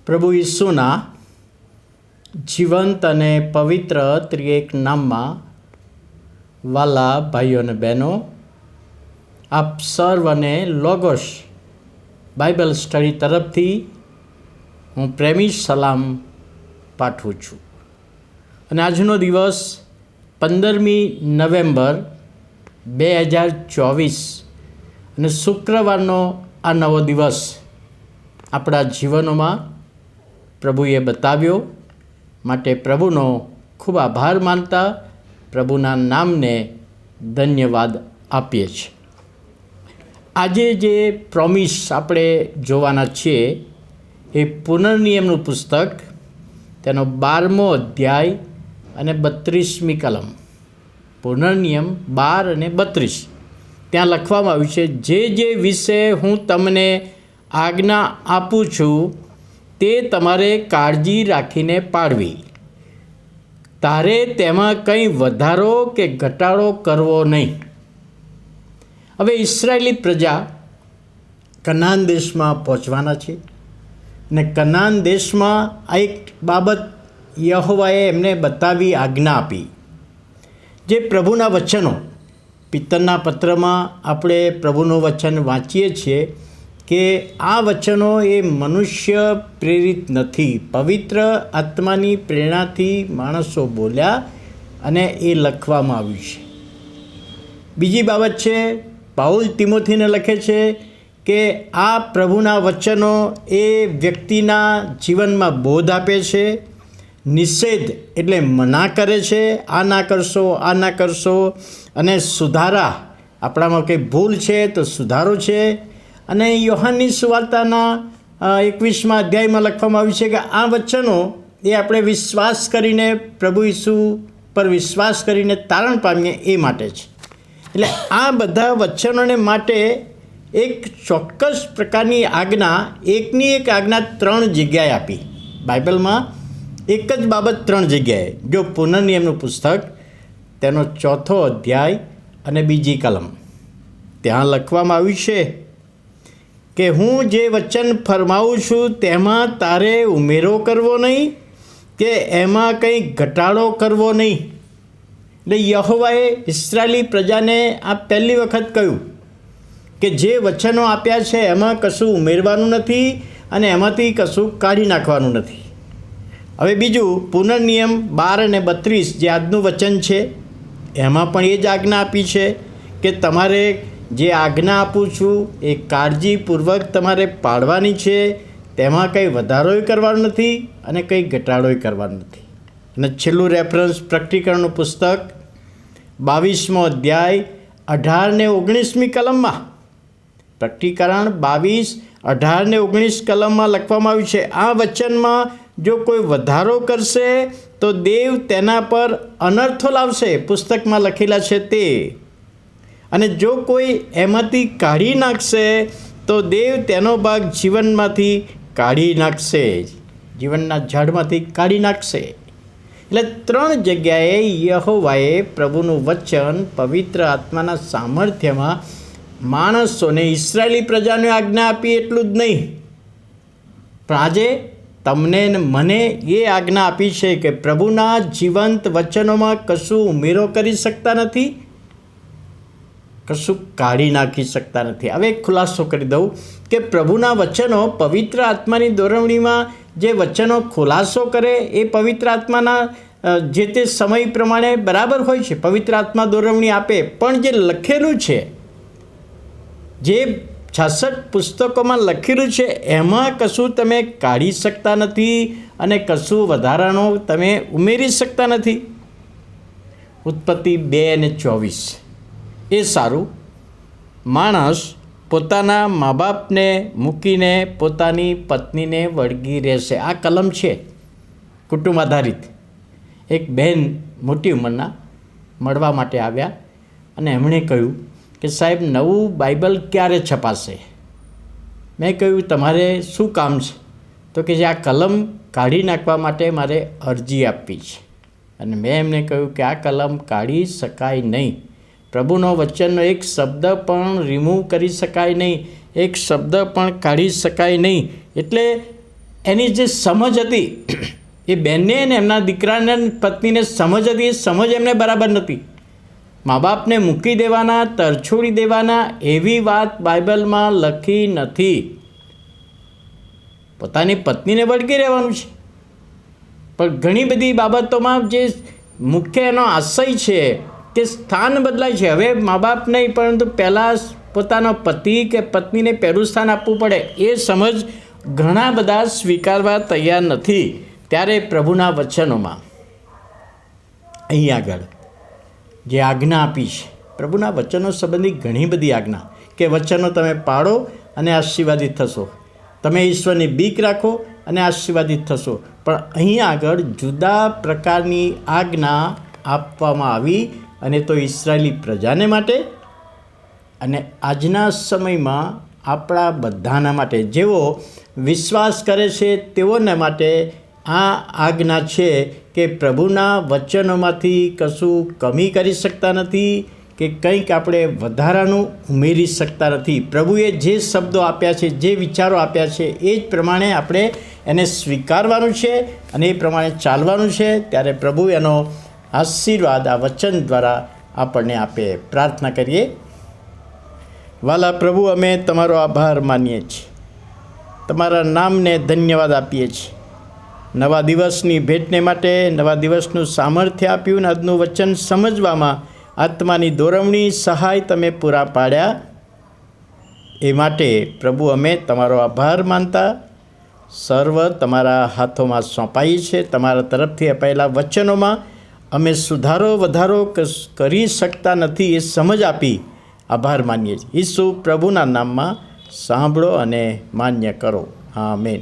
પ્રભુ ઈસુના જીવંત અને પવિત્ર ત્રિએક નામમાં વાલા ભાઈઓ અને બહેનો, આપ સર્વને લોગોસ બાઇબલ સ્ટડી તરફથી હું પ્રેમી સલામ પાઠવું છું. અને આજનો દિવસ 15મી નવેમ્બર 2024 અને શુક્રવારનો આ નવો દિવસ આપણા જીવનોમાં પ્રભુએ બતાવ્યો. માટે પ્રભુનો ખૂબ આભાર માનતા પ્રભુના નામને ધન્યવાદ આપીએ છીએ. આજે જે પ્રોમિસ આપણે જોવાના છીએ એ પુનર્નિયમનું પુસ્તક, તેનો 12મો અધ્યાય અને 32મી કલમ. પુનર્નિયમ 12 અને 32 ત્યાં લખવામાં આવ્યું છે, જે વિશે હું તમને આજ્ઞા આપું છું તે તમારે કાળજી રાખીને પાળવી. તારે તેમાં કંઈ વધારો કે ઘટાડો કરવો નહીં. હવે ઇસ્રાયેલી પ્રજા કનાન દેશમાં પહોંચવાના છે ને કનાન દેશમાં આ એક બાબત યહોવાએ એમને બતાવી, આજ્ઞા આપી. જે પ્રભુના વચનો, પિત્તરના પત્રમાં આપણે પ્રભુનું વચન વાંચીએ છીએ કે આ વચનો એ મનુષ્ય પ્રેરિત નથી, પવિત્ર આત્માની પ્રેરણાથી માણસો બોલ્યા અને એ લખવામાં આવ્યું છે. બીજી બાબત છે, પાઉલ તિમોથીને લખે છે કે આ પ્રભુના વચનો એ વ્યક્તિના જીવનમાં બોધ આપે છે, નિષેધ એટલે મના કરે છે, આ ના કરશો, આ ના કરશો, અને સુધારા, આપણામાં કંઈ ભૂલ છે તો સુધારો છે. અને યોહાનની સુવાર્તાના 21મા અધ્યાયમાં લખવામાં આવ્યું છે કે આ વચનો એ આપણે વિશ્વાસ કરીને, પ્રભુ ઈસુ પર વિશ્વાસ કરીને તારણ પામીએ એ માટે છે. એટલે આ બધા વચનોને માટે એક ચોક્કસ પ્રકારની આજ્ઞા, એકની એક આજ્ઞા 3 જગ્યાએ આપી. બાઇબલમાં એક જ બાબત 3 જગ્યાએ. જો પુનર્નિયમનું પુસ્તક, તેનો 4થો અધ્યાય અને 2જી કલમ, ત્યાં લખવામાં આવ્યું છે કે હું જે વચન ફરમાવું છું તેમાં તારે ઉમેરો કરવો નહીં કે એમાં કંઈ ઘટાડો કરવો નહીં. એટલે યહોવાએ ઇસ્રાયેલી પ્રજાને આ પહેલી વખત કહ્યું કે જે વચનો આપ્યા છે એમાં કશું ઉમેરવાનું નથી અને એમાંથી કશું કાઢી નાખવાનું નથી. હવે બીજું, પુનર્નિયમ 12 અને 32 જે આજનું વચન છે એમાં પણ એ જ આજ્ઞા આપી છે કે તમારે જે આજ્ઞા આપું છું એ કાળજીપૂર્વક તમારે પાળવાની છે. તેમાં કંઈ વધારોય કરવાનો નથી અને કંઈ ઘટાડોય કરવાનો નથી. અને છેલ્લું રેફરન્સ પ્રકટીકરણનું પુસ્તક 22મો અધ્યાય 18 ને 19મી કલમમાં, પ્રકટીકરણ 22, 18 ને 19 કલમમાં લખવામાં આવ્યું છે, આ વચનમાં જો કોઈ વધારો કરશે તો દેવ તેના પર અનર્થો લાવશે. પુસ્તકમાં લખેલા છે તે. અને જો કોઈ એમાંથી કાઢી નાખશે તો દેવ તેનો ભાગ જીવનમાંથી કાઢી નાખશે, જીવનના ઝાડમાંથી કાઢી નાખશે. એટલે 3 જગ્યાએ યહોવાએ પ્રભુનું વચન પવિત્ર આત્માના સામર્થ્યમાં માણસોને, ઇસ્રાયેલી પ્રજાને આજ્ઞા આપી. એટલું જ નહીં, પણ આજે તમને ને મને એ આજ્ઞા આપી છે કે પ્રભુના જીવંત વચનોમાં કશું ઉમેરો કરી શકતા નથી, કશું કાઢી નાખી શકતા નથી. હવે ખુલાસો કરી દઉં કે પ્રભુના વચનો પવિત્ર આત્માની દોરવણીમાં જે વચનો ખુલાસો કરે એ પવિત્ર આત્માના જે તે સમય પ્રમાણે બરાબર હોય છે. પવિત્ર આત્મા દોરવણી આપે, પણ જે લખેલું છે, જે 66 પુસ્તકોમાં લખેલું છે એમાં કશું તમે કાઢી શકતા નથી અને કશું વધારાનો તમે ઉમેરી શકતા નથી. ઉત્પત્તિ 2 અને 24. એ સારું, માણસ પોતાના મા બાપને મૂકીને પોતાની પત્નીને વળગી રહેશે. આ કલમ છે કુટુંબ આધારિત. એક બહેન મોટી ઉંમરના મળવા માટે આવ્યા અને એમણે કહ્યું કે સાહેબ, નવું બાઇબલ ક્યારે છપાશે? મેં કહ્યું તમારે શું કામ છે? તો કે જે આ કલમ કાઢી નાખવા માટે મારે અરજી આપવી છે. અને મેં એમને કહ્યું કે આ કલમ કાઢી શકાય નહીં. પ્રભુનો વચનનો એક શબ્દ પણ રિમૂવ કરી શકાય નહીં, એક શબ્દ પણ કાઢી શકાય નહીં. એટલે એની જે સમજ હતી એ બેનને અને એમના દીકરાને પત્નીને સમજ હતી, એ સમજ એમને બરાબર નથી. મા બાપને મૂકી દેવાના, તરછોડી દેવાના એવી વાત બાઇબલમાં લખી નથી. પોતાની પત્નીને વળગી રહેવાનું છે. પણ ઘણી બધી બાબતોમાં જે મુખ્ય એનો આશય છે કે સ્થાન બદલાય છે. હવે મા બાપ નહીં, પરંતુ પહેલાં પોતાનો પતિ કે પત્નીને પહેલું સ્થાન આપવું પડે, એ સમજ ઘણા બધા સ્વીકારવા તૈયાર નથી. ત્યારે પ્રભુના વચનોમાં અહીં આગળ જે આજ્ઞા આપી છે, પ્રભુના વચનો સંબંધી ઘણી બધી આજ્ઞા, કે વચનો તમે પાળો અને આશીર્વાદિત થશો, તમે ઈશ્વરની બીક રાખો અને આશીર્વાદિત થશો. પણ અહીં આગળ જુદા પ્રકારની આજ્ઞા આપવામાં આવી, અને તો ઇસરાયેલી પ્રજાને માટે અને આજના સમયમાં આપણા બધાના માટે, જેઓ વિશ્વાસ કરે છે તેઓને માટે આ આજ્ઞા છે કે પ્રભુના વચનોમાંથી કશું કમી કરી શકતા નથી કે કંઈક આપણે વધારાનું ઉમેરી શકતા નથી. પ્રભુએ જે શબ્દો આપ્યા છે, જે વિચારો આપ્યા છે, એ જ પ્રમાણે આપણે એને સ્વીકારવાનું છે અને એ પ્રમાણે ચાલવાનું છે. ત્યારે પ્રભુ એનો આશીર્વાદ આ વચન દ્વારા આપણને આપે. પ્રાર્થના કરીએ. વાલા પ્રભુ, અમે તમારો આભાર માનીએ છીએ, તમારા નામને ધન્યવાદ આપીએ છીએ. નવા દિવસની ભેટને માટે નવા દિવસનું સામર્થ્ય આપ્યું, આજનું વચન સમજવામાં આત્માની દોરવણી સહાય તમે પૂરા પાડ્યા. એ માટે પ્રભુ અમે તમારો આભાર માનતા સર્વ તમારા હાથોમાં સોંપાઈ છે. તમારા તરફથી અપાયેલા વચનોમાં અમે સુધારો વધારો કરી શકતા નથી, એ સમજ આપી આભાર માનીએ છીએ. ઈસુ પ્રભુના નામમાં સાંભળો અને માન્ય કરો. આમેન.